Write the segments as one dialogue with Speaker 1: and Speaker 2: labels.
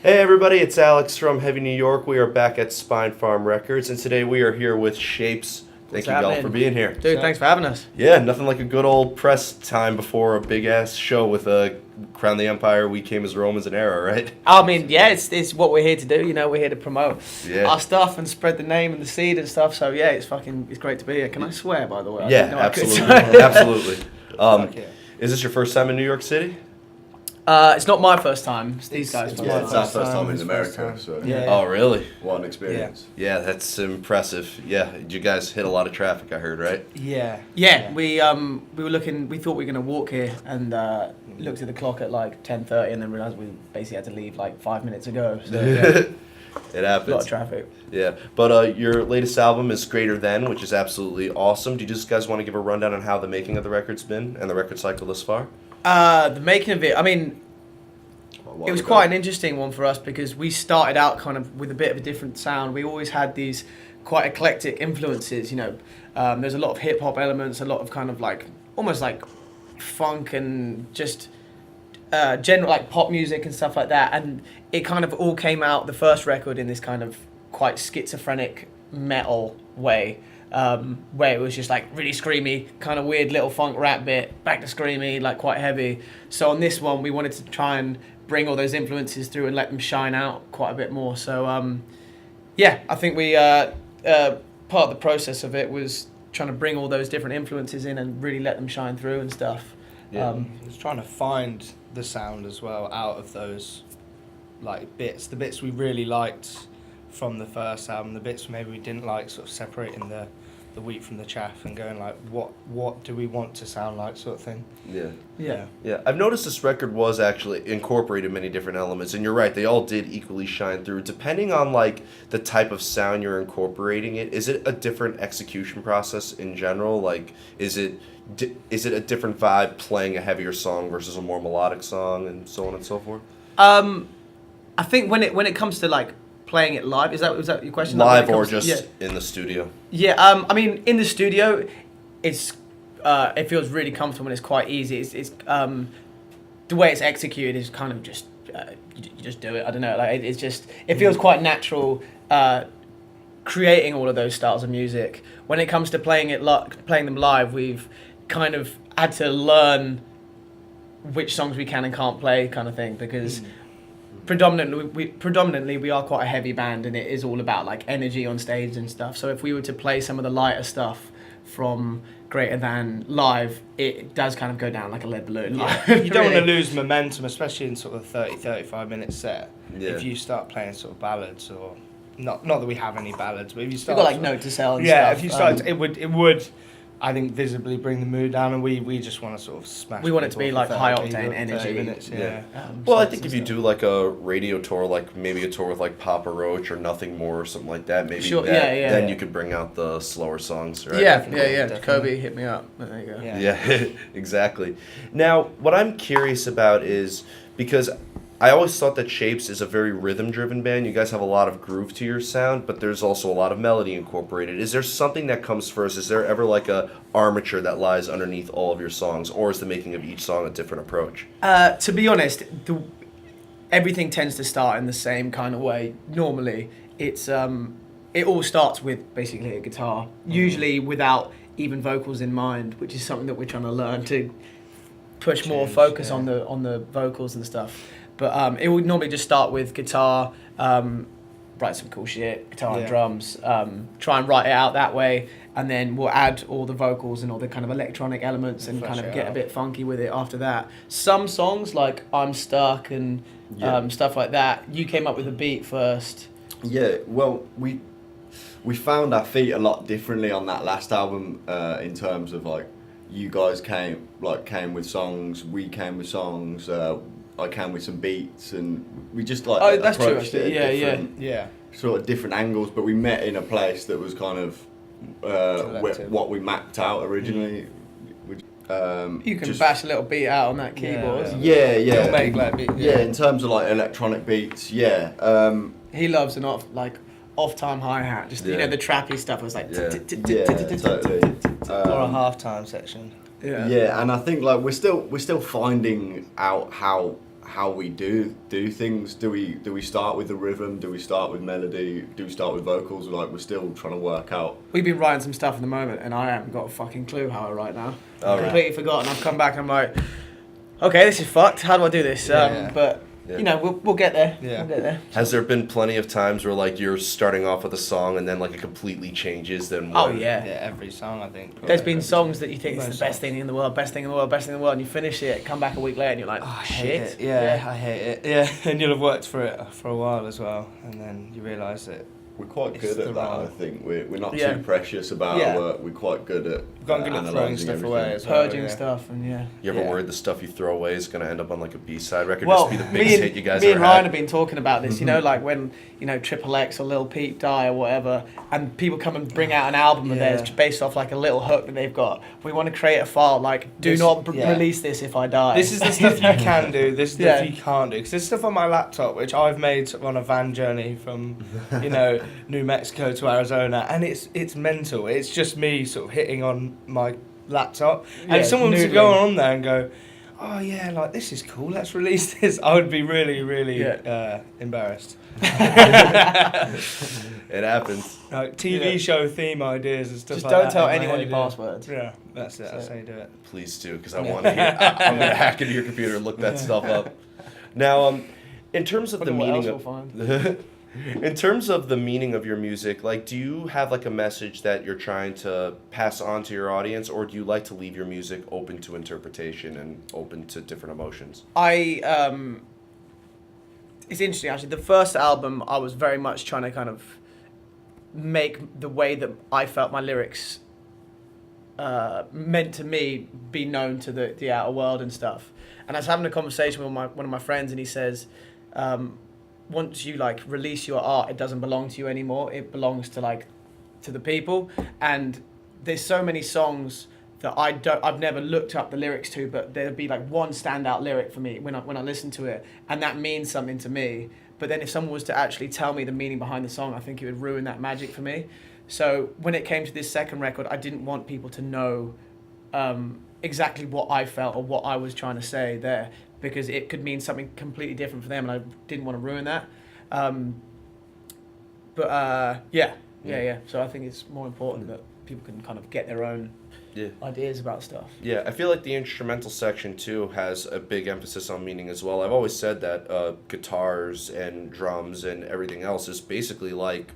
Speaker 1: Hey everybody, it's Alex from Heavy New York. We are back at Spine Farm Records, and today we are here with SHVPES. Thank you all for being here.
Speaker 2: Dude, thanks for having us.
Speaker 1: Yeah, nothing like a good old press time before a big ass show with Crown the Empire, We Came as Romans and Era, right?
Speaker 2: I mean, yeah, it's what we're here to do. You know, we're here to promote our stuff and spread the name and the seed and stuff. So yeah, it's great to be here. Can I swear, by the way?
Speaker 1: Yeah, absolutely, absolutely. Is this your first time in New York City?
Speaker 2: It's not my first time. It's these guys.
Speaker 3: It's our first time in America. So
Speaker 2: yeah.
Speaker 1: Oh, really?
Speaker 3: What an experience.
Speaker 1: Yeah, that's impressive. Yeah, you guys hit a lot of traffic, I heard, right?
Speaker 2: Yeah. We were looking. We thought we were gonna walk here and looked at the clock at like 10:30 and then realized we basically had to leave like 5 minutes ago. So yeah.
Speaker 1: It happens.
Speaker 2: A lot of traffic.
Speaker 1: Yeah, but your latest album is Greater Than, which is absolutely awesome. Do you just guys want to give a rundown on how the making of the record's been and the record cycle thus far?
Speaker 2: The making of it, I mean, it was quite an interesting one for us because we started out kind of with a bit of a different sound. We always had these quite eclectic influences, you know. There's a lot of hip hop elements, a lot of kind of like, almost like funk and just general like pop music and stuff like that. And it kind of all came out, the first record, in this kind of quite schizophrenic metal way. Where it was just like really screamy, kind of weird little funk rap bit, back to screamy, like quite heavy. So on this one, we wanted to try and bring all those influences through and let them shine out quite a bit more. So yeah, I think we part of the process of it was trying to bring all those different influences in and really let them shine through and stuff.
Speaker 4: Yeah, was trying to find the sound as well out of those like bits, the bits we really liked from the first album, the bits maybe we didn't like, sort of separating the wheat from the chaff and going like, what do we want to sound like, sort of thing.
Speaker 1: Yeah. I've noticed this record was actually incorporated many different elements, and you're right, they all did equally shine through. Depending on like the type of sound you're incorporating it, is it a different execution process in general? Like, is it a different vibe playing a heavier song versus a more melodic song, and so on and so forth?
Speaker 2: I think when it comes to like playing it live, is that your question?
Speaker 1: Live or just in the studio?
Speaker 2: Yeah, I mean, in the studio, it feels really comfortable and it's quite easy. It's the way it's executed is kind of just you just do it. I don't know, like it feels quite natural. Creating all of those styles of music. When it comes to playing them live, we've kind of had to learn which songs we can and can't play, kind of thing, because. Predominantly we are quite a heavy band and it is all about like energy on stage and stuff. So if we were to play some of the lighter stuff from Greater Than live, it does kind of go down like a lead balloon.
Speaker 4: Yeah. You don't want to lose momentum, especially in sort of a 30-35 minute set. If you start playing sort of ballads, or not that we have any ballads, but if you start,
Speaker 2: we've got like Note to Sell and stuff.
Speaker 4: Yeah, if you start, it would I think visibly bring the mood down, and we just want to sort of smash.
Speaker 2: We want it to be like high octane energy.
Speaker 4: Minutes,
Speaker 1: well, I think if you do like a radio tour, like maybe a tour with like Papa Roach or Nothing More or something like that, maybe then you could bring out the slower songs, right?
Speaker 2: Yeah. Kobe, hit me up. There you go.
Speaker 1: Yeah, exactly. Now, what I'm curious about is, because I always thought that SHVPES is a very rhythm-driven band. You guys have a lot of groove to your sound, but there's also a lot of melody incorporated. Is there something that comes first? Is there ever like a armature that lies underneath all of your songs, or is the making of each song a different approach?
Speaker 2: To be honest, everything tends to start in the same kind of way. Normally, it all starts with basically a guitar, usually without even vocals in mind, which is something that we're trying to learn to push more focus on the vocals and stuff. But it would normally just start with guitar, write some cool shit, guitar and drums, try and write it out that way, and then we'll add all the vocals and all the kind of electronic elements and kind of get a bit funky with it after that. Some songs, like I'm Stuck and stuff like that, you came up with a beat first.
Speaker 3: Yeah, well, we found our feet a lot differently on that last album in terms of like, you guys came with songs, we came with songs, I came with some beats, and we just like approached it at sort of different angles, but we met in a place that was kind of what we mapped out originally.
Speaker 2: You can bash a little beat out on that keyboard.
Speaker 3: Yeah.
Speaker 2: Make like beat,
Speaker 3: in terms of like electronic beats,
Speaker 2: he loves an off-time hi-hat, just you know, the trappy stuff was like
Speaker 3: totally.
Speaker 4: Or a half-time section.
Speaker 3: Yeah, and I think like we're still finding out how how we do things. Do we start with the rhythm? Do we start with melody? Do we start with vocals? Like, we're still trying to work out.
Speaker 2: We've been writing some stuff at the moment, and I haven't got a fucking clue how I write now.
Speaker 1: Oh,
Speaker 2: I've
Speaker 1: right.
Speaker 2: completely forgotten. I've come back and I'm like, okay, this is fucked. How do I do this? But
Speaker 1: Yeah.
Speaker 2: you know, we'll get there.
Speaker 4: Yeah.
Speaker 2: We'll get there.
Speaker 1: Has there been plenty of times where like you're starting off with a song and then like it completely changes? Then
Speaker 2: Oh
Speaker 1: what?
Speaker 2: yeah.
Speaker 4: Yeah, every song I think.
Speaker 2: There's been songs that you think it's
Speaker 4: Most
Speaker 2: the best
Speaker 4: songs.
Speaker 2: thing in the world, best thing in the world, best thing in the world, and you finish it, come back a week later, and you're like,
Speaker 4: Oh, I
Speaker 2: shit.
Speaker 4: hate it. Yeah, I hate it. Yeah, and you'll have worked for it for a while as well, and then you realise that
Speaker 3: We're quite
Speaker 4: It's
Speaker 3: good
Speaker 4: the
Speaker 3: at that.
Speaker 4: wrong-
Speaker 3: I think we're not
Speaker 2: Yeah.
Speaker 3: too precious about
Speaker 2: Yeah.
Speaker 3: our work. We're quite good at
Speaker 4: we've gotten good at throwing
Speaker 3: analysing
Speaker 4: stuff
Speaker 3: everything.
Speaker 4: away as well.
Speaker 2: Purging
Speaker 4: yeah.
Speaker 2: stuff, and yeah.
Speaker 1: You ever
Speaker 4: Yeah.
Speaker 1: worried the stuff you throw away is going to end up on like a B-side record?
Speaker 2: Well,
Speaker 1: just be the
Speaker 2: me
Speaker 1: biggest
Speaker 2: and,
Speaker 1: hit you guys
Speaker 2: me
Speaker 1: ever
Speaker 2: and Ryan
Speaker 1: had?
Speaker 2: have been talking about this, you know, like when, you know, Triple X or Lil Peep die or whatever, and people come and bring out an album of theirs
Speaker 4: Yeah.
Speaker 2: based off like a little hook that they've got. We want to create a file, like, do
Speaker 4: This-
Speaker 2: not
Speaker 4: yeah.
Speaker 2: release this if I die.
Speaker 4: This is the stuff you can do. This is the
Speaker 2: Yeah.
Speaker 4: stuff you can't do. Because there's stuff on my laptop which I've made sort of on a van journey from, you know, New Mexico to Arizona, and it's mental. It's just me sort of hitting on my laptop, and
Speaker 2: Yeah,
Speaker 4: if someone was to
Speaker 2: noodling.
Speaker 4: go on there and go, "Oh yeah, like this is cool. Let's release this," I would be really, really
Speaker 2: Yeah.
Speaker 4: embarrassed.
Speaker 1: It happens.
Speaker 4: Like TV
Speaker 2: Yeah.
Speaker 4: show theme ideas and stuff
Speaker 2: Just
Speaker 4: like
Speaker 2: don't
Speaker 4: that
Speaker 2: tell
Speaker 4: in my
Speaker 2: anyone
Speaker 4: head,
Speaker 2: your
Speaker 4: yeah.
Speaker 2: passwords.
Speaker 4: Yeah, that's it. That's
Speaker 2: So-
Speaker 4: how you do it.
Speaker 1: Please do, because I want to hear. I'm going to hack into your computer and look that stuff up. Now, in terms of the
Speaker 2: Wonder what
Speaker 1: meaning
Speaker 2: else
Speaker 1: of
Speaker 2: we'll find.
Speaker 1: in terms of the meaning of your music, like, do you have like a message that you're trying to pass on to your audience, or do you like to leave your music open to interpretation and open to different emotions?
Speaker 2: It's interesting actually. The first album, I was very much trying to kind of make the way that I felt my lyrics meant to me be known to the outer world and stuff. And I was having a conversation with one of my friends, and he says, once you like release your art, it doesn't belong to you anymore. It belongs to the people. And there's so many songs that I've never looked up the lyrics to, but there'd be like one standout lyric for me when I listen to it, and that means something to me. But then if someone was to actually tell me the meaning behind the song, I think it would ruin that magic for me. So when it came to this second record, I didn't want people to know exactly what I felt or what I was trying to say there, because it could mean something completely different for them, and I didn't want to ruin that. Yeah. So I think it's more important that people can kind of get their own ideas about stuff.
Speaker 1: Yeah, I feel like the instrumental section too has a big emphasis on meaning as well. I've always said that guitars and drums and everything else is basically like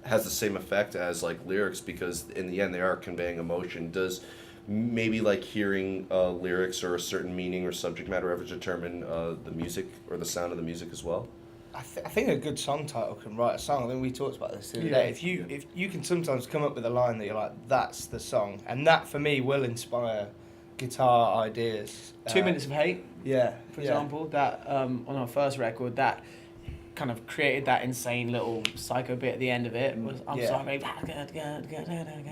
Speaker 1: has the same effect as like lyrics, because in the end they are conveying emotion. Does maybe like hearing lyrics or a certain meaning or subject matter ever determine the music or the sound of the music as well?
Speaker 4: I think a good song title can write a song. I think we talked about this the other
Speaker 2: Yeah.
Speaker 4: day. If you can sometimes come up with a line that you're like, that's the song, and that for me will inspire guitar ideas.
Speaker 2: 2 Minutes of Hate,
Speaker 4: Yeah,
Speaker 2: for example, that on our first record, that kind of created that insane little psycho bit at the end of it. Was I'm
Speaker 4: Yeah.
Speaker 2: sorry,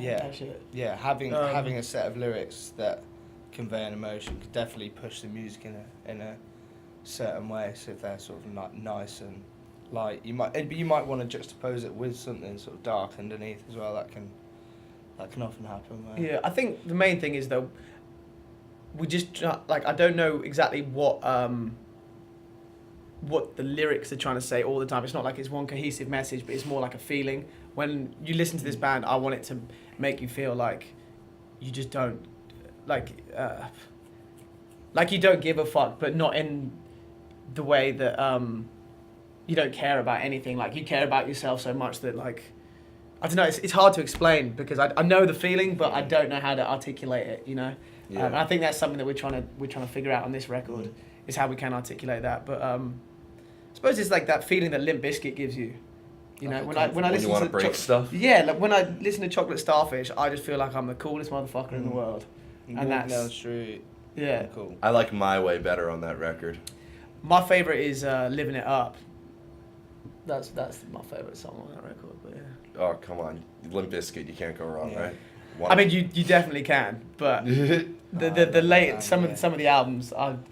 Speaker 4: Yeah.
Speaker 2: that shit.
Speaker 4: Yeah, having
Speaker 2: Um,
Speaker 4: a set of lyrics that convey an emotion could definitely push the music in a certain way. So if they're sort of like nice and light, you might want to juxtapose it with something sort of dark underneath as well. That can often happen.
Speaker 2: Yeah, I think the main thing is though, we just like, I don't know exactly what the lyrics are trying to say all the time. It's not like it's one cohesive message, but it's more like a feeling. When you listen to this band, I want it to make you feel like you just don't like you don't give a fuck, but not in the way that you don't care about anything. Like you care about yourself so much that like, I don't know. It's hard to explain because I know the feeling, but I don't know how to articulate it. You know,
Speaker 1: Yeah.
Speaker 2: and I think that's something that we're trying to figure out on this record is how we can articulate that. But I suppose it's like that feeling that Limp Bizkit gives you. You know,
Speaker 4: Like
Speaker 2: when I
Speaker 1: When
Speaker 2: listen
Speaker 1: you want
Speaker 2: to
Speaker 1: to break stuff?
Speaker 2: yeah, like when I listen to Chocolate Starfish, I just feel like I'm the coolest motherfucker in the world.
Speaker 4: And
Speaker 2: And
Speaker 4: walking
Speaker 2: that's-
Speaker 4: down the street.
Speaker 2: Yeah.
Speaker 4: Cool.
Speaker 1: I like My Way better on that record.
Speaker 2: My favorite is Living It Up. That's my favorite song on that record. But yeah.
Speaker 1: Oh, come on. Limp Bizkit, you can't go wrong,
Speaker 4: Yeah.
Speaker 1: right?
Speaker 2: I mean, you definitely can, but the late some of the albums I'm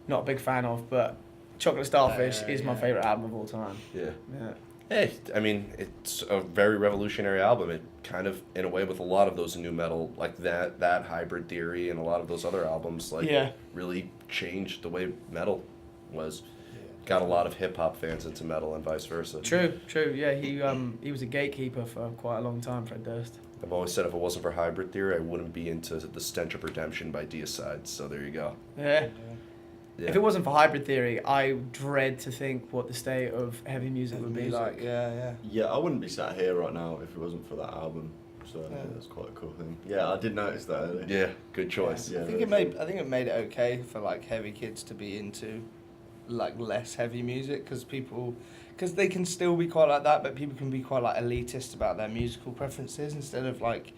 Speaker 2: not a big fan of, but Chocolate Starfish is my favorite album of all time.
Speaker 1: yeah.
Speaker 2: Yeah.
Speaker 1: Hey, I mean, it's a very revolutionary album. It kind of, in a way, with a lot of those new metal, like that Hybrid Theory and a lot of those other albums, like,
Speaker 2: Yeah.
Speaker 1: really changed the way metal was got a lot of hip hop fans into metal and vice versa.
Speaker 2: True. Yeah, he was a gatekeeper for quite a long time, Fred Durst.
Speaker 1: I've always said if it wasn't for Hybrid Theory, I wouldn't be into The Stench of Redemption by Deicide. So there you go.
Speaker 2: Yeah.
Speaker 1: Yeah.
Speaker 2: If it wasn't for Hybrid Theory, I dread to think what the state of heavy music would be like.
Speaker 3: Yeah, I wouldn't be sat here right now if it wasn't for that album. So I think that's quite a cool thing. Yeah, I did notice that earlier.
Speaker 1: Yeah, good choice.
Speaker 3: Yeah,
Speaker 4: I think it made it okay for like heavy kids to be into like less heavy music because they can still be quite like that, but people can be quite like elitist about their musical preferences instead of like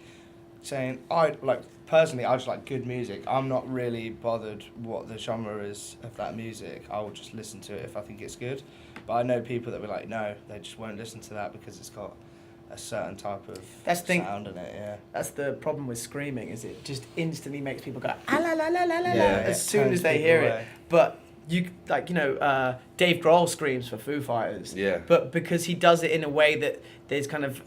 Speaker 4: saying I just like good music. I'm not really bothered what the genre is of that music. I will just listen to it if I think it's good. But I know people that were like, no, they just won't listen to that because it's got a certain type of sound in it. Yeah,
Speaker 2: that's the problem with screaming. Is it just instantly makes people go ah la la la la la
Speaker 1: Yeah.
Speaker 2: as soon as they hear it. But Dave Grohl screams for Foo Fighters.
Speaker 1: Yeah.
Speaker 2: But because he does it in a way that there's kind of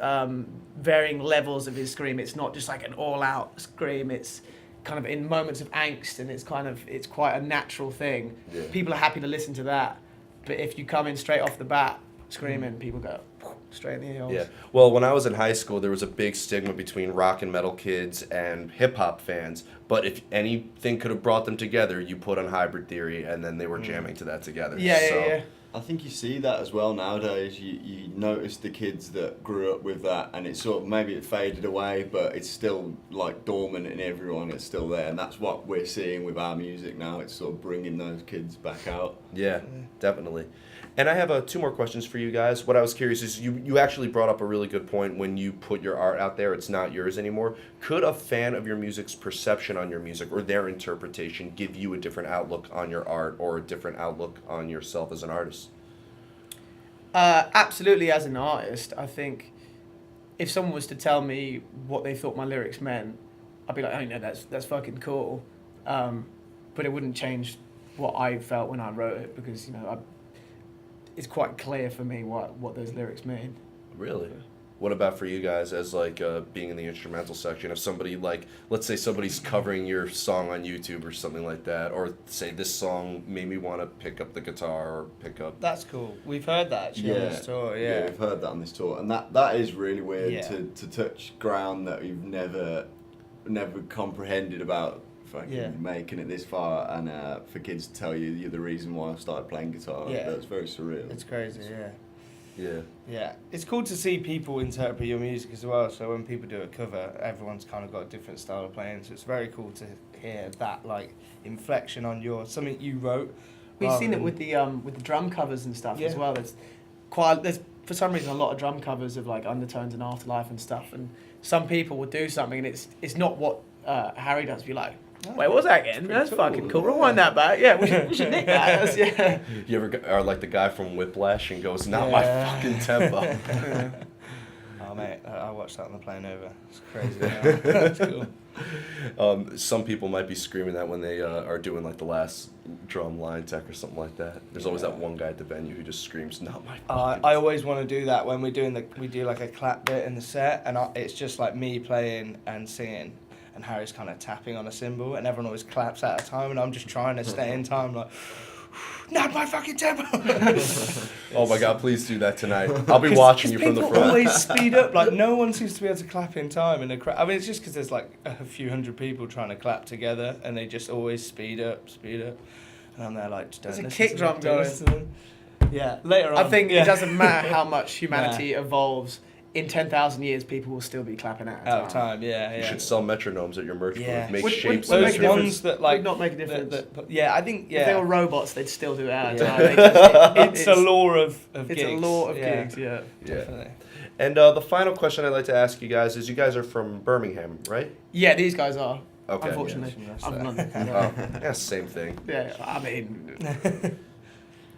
Speaker 2: varying levels of his scream. It's not just like an all-out scream. It's kind of in moments of angst, and it's quite a natural thing.
Speaker 1: Yeah.
Speaker 2: People are happy to listen to that. But if you come in straight off the bat screaming, people go straight in the heels.
Speaker 1: Yeah. Well, when I was in high school, there was a big stigma between rock and metal kids and hip hop fans. But if anything could have brought them together, you put on Hybrid Theory, and then they were jamming to that together.
Speaker 2: Yeah.
Speaker 3: I think you see that as well nowadays. You notice the kids that grew up with that, and it's sort of maybe it faded away, but it's still like dormant in everyone. It's still there, and that's what we're seeing with our music now. It's sort of bringing those kids back out.
Speaker 1: Yeah, definitely. And I have 2 more questions for you guys. What I was curious is you actually brought up a really good point when you put your art out there. It's not yours anymore. Could a fan of your music's perception on your music or their interpretation give you a different outlook on your art or a different outlook on yourself as an artist?
Speaker 2: Absolutely, as an artist, I think if someone was to tell me what they thought my lyrics meant, I'd be like, oh, no, that's fucking cool. But it wouldn't change what I felt when I wrote it because, it's quite clear for me what those lyrics mean.
Speaker 1: Really? What about for you guys as being in the instrumental section? If somebody let's say somebody's covering your song on YouTube or something like that, or say this song made me want to pick up the guitar or pick up.
Speaker 4: That's cool. We've heard that actually on this tour. Yeah,
Speaker 3: we've heard that on this tour, and that is really weird
Speaker 4: Yeah.
Speaker 3: to touch ground that you've never comprehended about. Making it this far, and for kids to tell you you're the reason why I started playing guitar.
Speaker 4: Yeah.
Speaker 3: That's very surreal.
Speaker 4: It's crazy.
Speaker 1: Yeah.
Speaker 4: Yeah, it's cool to see people interpret your music as well. So when people do a cover, everyone's kind of got a different style of playing. So it's very cool to hear that like inflection on something you wrote.
Speaker 2: We've seen it with the drum covers and stuff as well. There's for some reason a lot of drum covers of like Undertones and Afterlife and stuff. And some people would do something and it's not what Harry does. Be like, wait, what was that again? That's
Speaker 4: cool.
Speaker 2: fucking cool. Rewind that back. Yeah, we should nick that. Yeah.
Speaker 1: You ever are like the guy from Whiplash and goes, not my fucking tempo.
Speaker 4: Oh mate, I watched that on the plane over. It's crazy. That's cool.
Speaker 1: Some people might be screaming that when they are doing like the last drum line tech or something like that. There's always that one guy at the venue who just screams, not my fucking
Speaker 4: I always want to do that when we do like a clap bit in the set, and it's just like me playing and singing. And Harry's kind of tapping on a cymbal, and everyone always claps out of time, and I'm just trying to stay in time, like, not my fucking tempo.
Speaker 1: Oh my god, please do that tonight. I'll be watching you from the
Speaker 4: People
Speaker 1: front.
Speaker 4: always speed up, like no one seems to be able to clap in time in a crowd. I mean, it's just because there's like a few hundred people trying to clap together, and they just always speed up. And I'm there like, just don't
Speaker 2: There's a
Speaker 4: listen
Speaker 2: kick
Speaker 4: to me,
Speaker 2: drum
Speaker 4: don't
Speaker 2: going.
Speaker 4: listen to them. Yeah, later on.
Speaker 2: I think it doesn't matter how much humanity evolves. In 10,000 years, people will still be clapping out
Speaker 4: out of time. Yeah.
Speaker 1: You should sell metronomes at your merch
Speaker 4: Yeah.
Speaker 1: booth. Make
Speaker 2: Would-
Speaker 1: shapes.
Speaker 2: would
Speaker 1: of
Speaker 2: make
Speaker 4: Those
Speaker 2: a difference.
Speaker 4: ones that like
Speaker 2: Would not make a difference.
Speaker 4: I think
Speaker 2: If they were robots, they'd still do it out of
Speaker 4: Yeah.
Speaker 2: time. They just-
Speaker 4: it's a law of
Speaker 2: It's
Speaker 4: gigs.
Speaker 2: a law of
Speaker 4: yeah.
Speaker 2: gigs, yeah.
Speaker 1: Yeah.
Speaker 4: Definitely.
Speaker 1: And the final question I'd like to ask you guys is you guys are from Birmingham, right?
Speaker 2: Yeah, these guys are.
Speaker 1: Okay.
Speaker 2: Unfortunately.
Speaker 4: Yeah,
Speaker 2: I'm
Speaker 4: so-
Speaker 2: London.
Speaker 1: Oh, yeah, same thing.
Speaker 2: Yeah, I mean...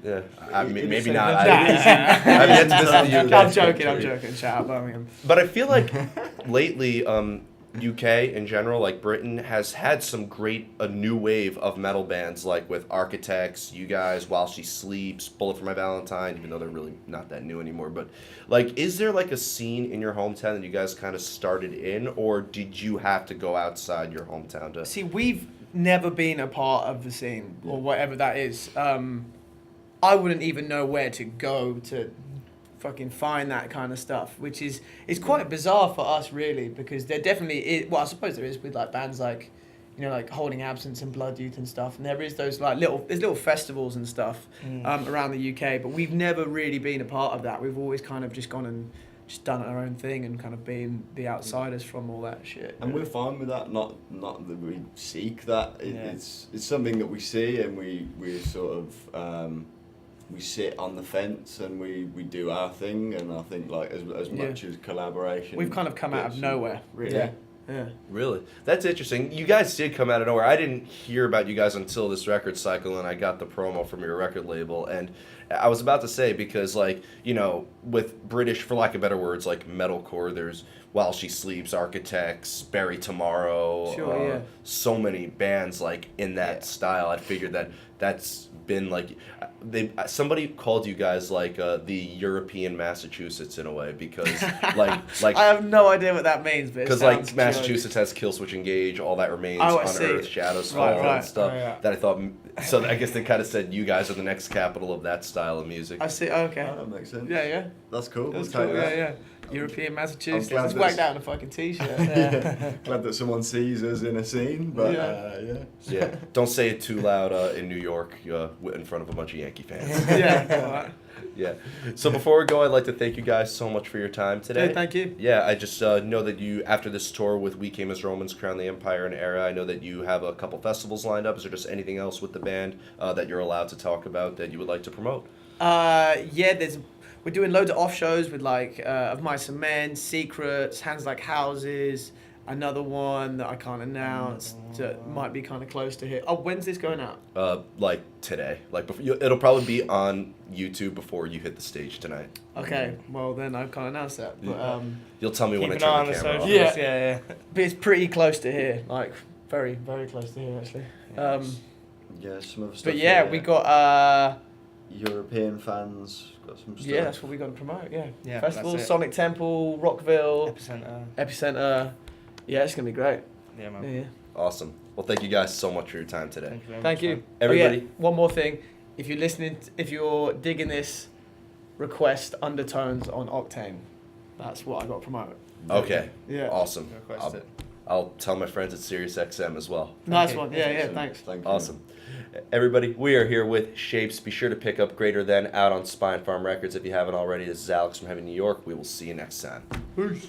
Speaker 1: Yeah, I mean,
Speaker 3: It's
Speaker 1: maybe
Speaker 3: so
Speaker 1: not.
Speaker 3: good.
Speaker 1: I've yet to visit the UK.
Speaker 2: I'm joking. Shout out Birmingham.
Speaker 1: But I feel like lately, UK in general, like Britain, has had some great new wave of metal bands, like with Architects, you guys, While She Sleeps, Bullet for My Valentine, even though they're really not that new anymore. But like, is there like a scene in your hometown that you guys kind of started in, or did you have to go outside your hometown to?
Speaker 2: See, we've never been a part of the scene, or whatever that is. I wouldn't even know where to go to fucking find that kind of stuff, which is quite bizarre for us, really, because there definitely is, well, I suppose there is with like bands like, you know, like Holding Absence and Blood Youth and stuff, and there is those like little festivals and stuff around the UK, but we've never really been a part of that. We've always kind of just gone and just done our own thing and kind of been the outsiders from all that shit.
Speaker 3: And we're fine with that. Not that we seek that. It's something that we see, and we sort of we sit on the fence and we do our thing. And I think like as much as collaboration,
Speaker 2: we've kind of come out of nowhere, really. Yeah.
Speaker 1: Really? That's interesting. You guys did come out of nowhere. I didn't hear about you guys until this record cycle, and I got the promo from your record label. And I was about to say, because, like, you know, with British, for lack of better words, like metalcore, there's While She Sleeps, Architects, Bury Tomorrow, so many bands, like, in that style. I figured that's been, like, somebody called you guys, like, the European Massachusetts in a way, because, like
Speaker 2: I have no idea what that means, but
Speaker 1: because like Massachusetts has Kill Switch Engage, All That Remains, On Earth, Shadows Fall, and stuff. That I thought. So I guess they kind of said you guys are the next capital of that style of music.
Speaker 2: I see. Okay.
Speaker 3: Oh, that makes sense.
Speaker 2: Yeah.
Speaker 3: That's cool.
Speaker 2: That's cool. Yeah. European Massachusetts.
Speaker 3: glad
Speaker 2: It's whacked out in a fucking t-shirt.
Speaker 3: Glad that someone sees us in a scene, but
Speaker 1: Yeah. Don't say it too loud in New York in front of a bunch of Yankee fans.
Speaker 2: Yeah.
Speaker 1: Yeah. So before we go, I'd like to thank you guys so much for your time today.
Speaker 2: Yeah, thank you.
Speaker 1: Yeah, I just know that you, after this tour with We Came as Romans, Crown the Empire and Era, I know that you have a couple festivals lined up. Is there just anything else with the band that you're allowed to talk about that you would like to promote?
Speaker 2: We're doing loads of off shows with like Of Mice and Men, Secrets, Hands Like Houses, another one that I can't announce that might be kind of close to here. Oh, when's this going out?
Speaker 1: Like today. Like it'll probably be on YouTube before you hit the stage tonight.
Speaker 2: Okay, well then I can't announce that. But
Speaker 1: You'll tell me when I
Speaker 4: Keep an eye
Speaker 1: turn
Speaker 4: on
Speaker 1: the
Speaker 4: the
Speaker 1: camera off.
Speaker 4: socials.
Speaker 2: Yeah.
Speaker 4: Yeah.
Speaker 2: but it's pretty close to here, like very, very close to here actually.
Speaker 3: some other stuff.
Speaker 2: But yeah, we got
Speaker 3: European fans. Got some stuff.
Speaker 2: yeah, that's what we got to promote. Yeah, festivals,
Speaker 4: that's it.
Speaker 2: Sonic Temple, Rockville,
Speaker 4: Epicenter.
Speaker 2: Yeah, it's gonna be great.
Speaker 4: Yeah, man.
Speaker 2: Yeah.
Speaker 1: Awesome. Well, thank you guys so much for your time today.
Speaker 4: Thank you very much.
Speaker 2: Thank you.
Speaker 4: man.
Speaker 1: Everybody.
Speaker 2: Oh, yeah, one more thing. If you're listening, if you're digging this, request Undertones on Octane. That's what I got to promote.
Speaker 1: Okay.
Speaker 2: Yeah.
Speaker 1: Awesome.
Speaker 4: Request it.
Speaker 1: I'll tell my friends at SiriusXM as well.
Speaker 2: Nice
Speaker 4: Okay.
Speaker 2: one. Yeah, thanks.
Speaker 3: Thank you.
Speaker 1: Awesome. Everybody, we are here with Shapes. Be sure to pick up Greater Than out on Spine Farm Records if you haven't already. This is Alex from Heaven, New York. We will see you next time.
Speaker 2: Peace.